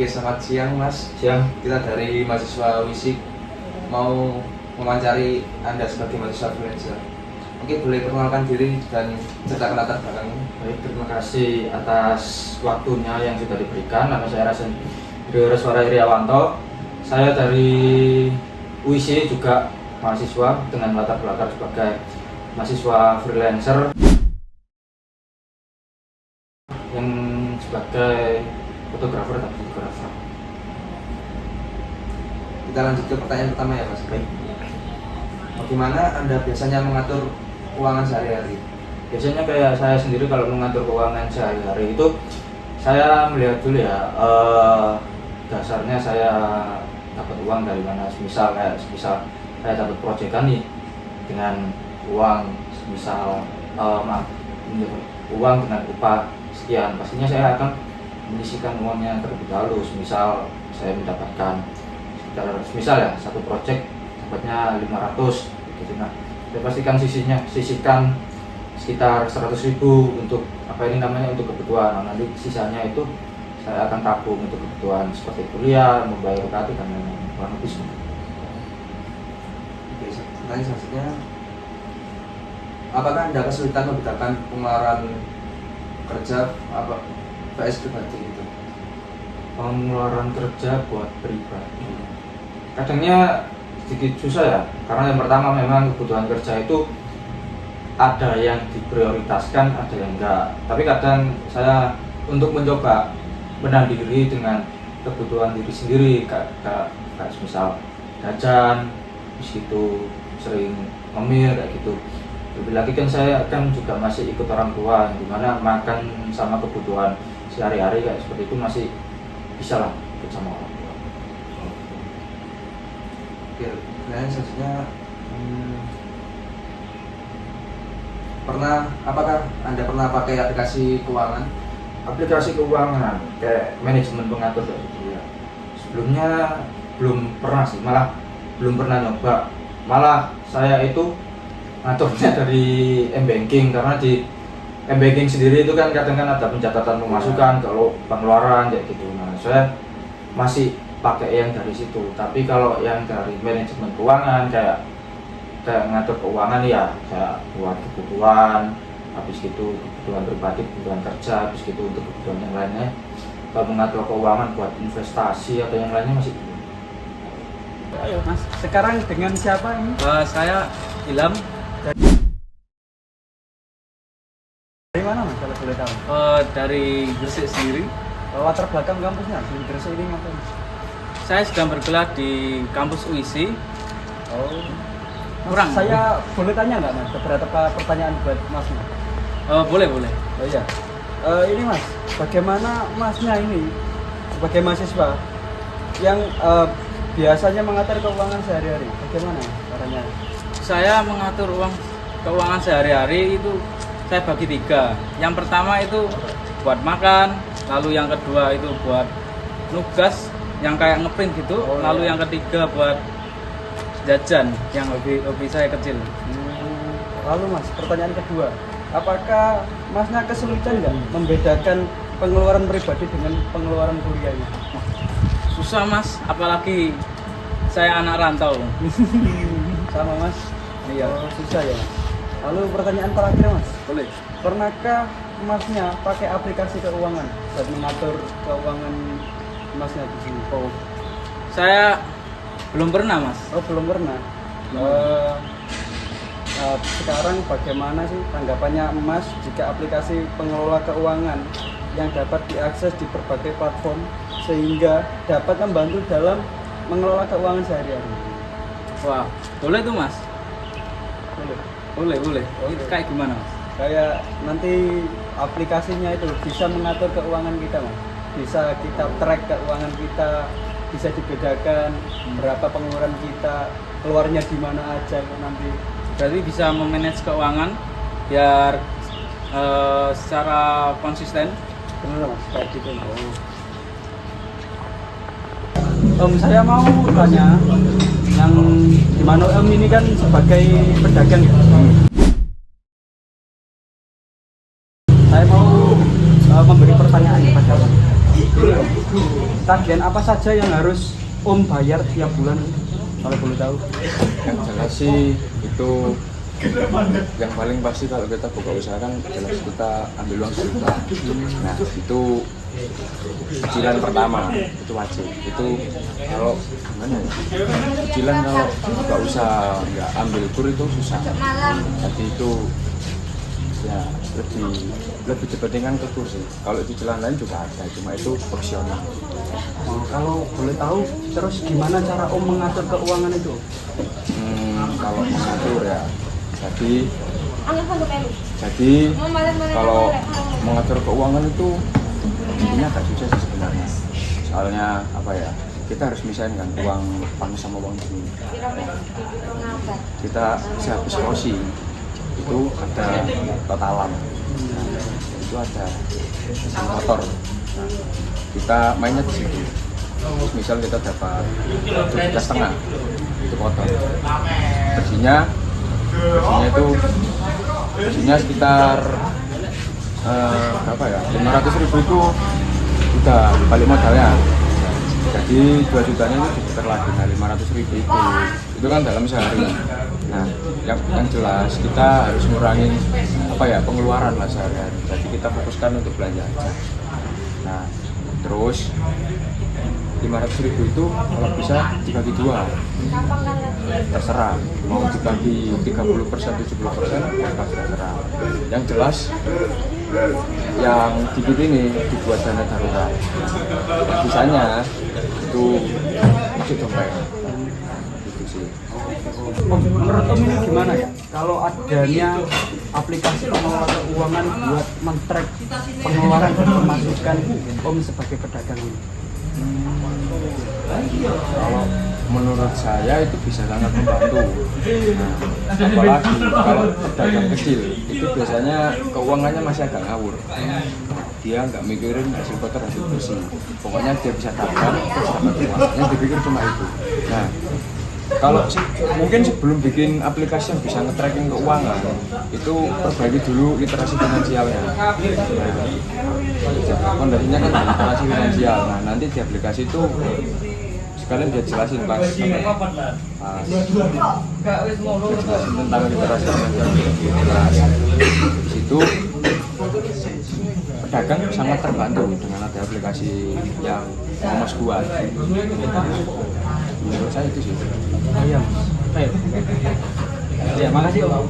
Oke, selamat siang Mas. Siang. Kita dari mahasiswa Wisik mau mewawancari Anda sebagai mahasiswa freelancer. Oke, boleh perkenalkan diri dan ceritakan latar belakangnya. Baik, terima kasih atas waktunya yang sudah diberikan. Nama saya Rasen Suara Iriawanto. Saya dari UIC, juga mahasiswa dengan latar belakang sebagai mahasiswa freelancer yang sebagai fotografer dan videografer. Kita lanjut ke pertanyaan pertama ya Mas. Baik. Bagaimana Anda biasanya mengatur keuangan sehari-hari? Biasanya kayak saya sendiri kalau mengatur keuangan sehari-hari itu saya melihat dulu ya, dasarnya saya dapat uang dari mana. Misal saya dapat proyekan nih dengan uang uang dengan upah sekian, pastinya saya akan menyisihkan uangnya terlebih dahulu. Misal saya mendapatkan misal ya satu proyek dapatnya 500 gitu. Nah, saya pastikan sisihkan sekitar 100.000 untuk untuk kebutuhan. Nah, nanti sisanya itu saya akan tabung untuk kebutuhan seperti kuliah, membayar UKT dan lain-lain. Kurang lebih seperti itu. Oke, pertanyaan selanjutnya, apakah Anda kesulitan membedakan pengeluaran kerja VS pribadi itu? Pengeluaran kerja buat pribadi kadangnya sedikit susah ya, karena yang pertama memang kebutuhan kerja itu ada yang diprioritaskan, ada yang enggak. Tapi kadang saya untuk mencoba menandiri dengan kebutuhan diri sendiri, kayak misal jajan, itu sering ngemil kayak gitu. Lebih lagi kan saya kan juga masih ikut orang tua, dimana makan sama kebutuhan sehari-hari kayak seperti itu masih bisa lah ikut sama orang tua. Oke, pertanyaan selanjutnya, apakah Anda pernah pakai aplikasi keuangan? Aplikasi keuangan kayak manajemen pengatur kayak gitu ya. Sebelumnya belum pernah sih, malah belum pernah nyoba. Malah saya itu ngaturnya dari m-banking, karena di m-banking sendiri itu kan kadang ada pencatatan pemasukan, kalau pengeluaran kayak gitu. Nah, saya masih pakai yang dari situ. Tapi kalau yang dari manajemen keuangan kayak ngatur keuangan ya, saya buat kebutuhan, habis gitu kebutuhan pribadi, kebutuhan kerja, habis gitu untuk kebutuhan yang lainnya. Kalau mengatur keuangan buat investasi atau yang lainnya masih belum. Ayo Mas, sekarang dengan siapa ini? Saya Ilham Dari mana Mas kalau boleh tahu? dari Gresik sendiri. Latar belakang kampusnya di Gresik ini ngapain? Saya sedang bergelar di kampus UIC. Oh. Kurang. Saya boleh tanya nggak Mas beberapa pertanyaan buat Masnya? Boleh. Oh iya. Ini Mas, bagaimana Masnya ini sebagai mahasiswa yang biasanya mengatur keuangan sehari-hari? Bagaimana caranya? Saya mengatur keuangan sehari-hari itu saya bagi 3. Yang pertama itu buat makan, lalu yang kedua itu buat nugas yang kayak ngeprint gitu, lalu yang ketiga buat jajan yang hobi saya kecil. Lalu Mas, pertanyaan kedua, apakah Masnya kesulitan nggak membedakan pengeluaran pribadi dengan pengeluaran kuliahnya? Susah Mas, apalagi saya anak rantau. Sama Mas? Iya. Oh, susah ya Mas. Lalu pertanyaan terakhir Mas, Boleh. pernahkah Masnya pakai aplikasi keuangan buat mengatur keuangan Masnya di sini? Oh, saya belum pernah Mas. Oh, belum pernah. Sekarang bagaimana sih tanggapannya Mas jika aplikasi pengelola keuangan yang dapat diakses di berbagai platform sehingga dapat membantu dalam mengelola keuangan sehari-hari? Wah, boleh tuh Mas. Boleh. Boleh. Itu kayak gimana Mas? Kayak nanti aplikasinya itu bisa mengatur keuangan kita Mas. Bisa kita track keuangan kita, bisa dibedakan berapa pengeluaran kita, keluarnya di mana aja nanti. Berarti bisa memanage keuangan biar secara konsisten. Benar Mas, kayak gitu. Saya mau tanya, yang dimana ini kan sebagai pedagang ya. Saya mau memberi pertanyaan kepada Mas. tagihan apa saja yang harus Om bayar tiap bulan kalau boleh tahu? Yang jelas sih itu yang paling pasti kalau kita buka usaha kan jelas kita ambil uang sejuta. Nah itu cicilan pertama itu wajib. Itu kalau gimana ya? Cicilan kalau buka usaha nggak ambil kur itu susah. Jadi itu ya lebih dipentingkan ke kur sih. Kalau cicilan lain juga ada, cuma itu opsional. Oh, kalau boleh tahu terus gimana cara Om mengatur keuangan itu? Kalau mengatur ya, jadi kalau mengatur keuangan itu intinya agak susah sih sebenarnya. Soalnya apa ya, kita harus misahin kan uang pang sama uang ini. Kita bisa habis kosi itu ada totalan, itu ada motor. Kita mainnya di situ. Terus misal kita dapat 2,5 itu kotor. Bersihnya sekitar berapa ya? 500.000 itu udah balik modalnya. Jadi 2 jutanya itu diputar lagi. Nah 500.000 itu kan dalam sehari. Nah yang jelas kita harus ngurangin apa ya, pengeluaran lah sehari-hari. Jadi kita fokuskan untuk belanja aja. Nah terus 500.000 itu kalau bisa dibagi 2, terserah mau dibagi 30%, 70% terserah. Yang jelas yang dikit ini dibuat dana darurat, yang sisanya itu masuk dompet. Itu sih. Om, menurut Om ini gimana ya? Kalau adanya aplikasi pengelola keuangan buat men-track pengeluaran dan pemasukan Om sebagai pedagang ini? Kalau menurut saya itu bisa sangat membantu. Nah, apalagi kalau pedagang kecil itu biasanya keuangannya masih agak ngawur. Dia nggak mikirin hasil kotor hasil bersih. Pokoknya dia bisa dagang terus dapat uang. Yang dipikir cuma itu. Nah, kalau mungkin sebelum bikin aplikasi yang bisa nge-tracking keuangan, itu perbaiki dulu literasi finansialnya. Nah, fondasinya kan literasi finansial. Nah, nanti di aplikasi itu sekalian dia jelasin pas jelasin tentang literasi finansial. Di situ pedagang sangat terbantu dengan ada aplikasi yang Mas buat. Menurut saya itu sih. Iya, Mas. Baik. Ya, makasih Om.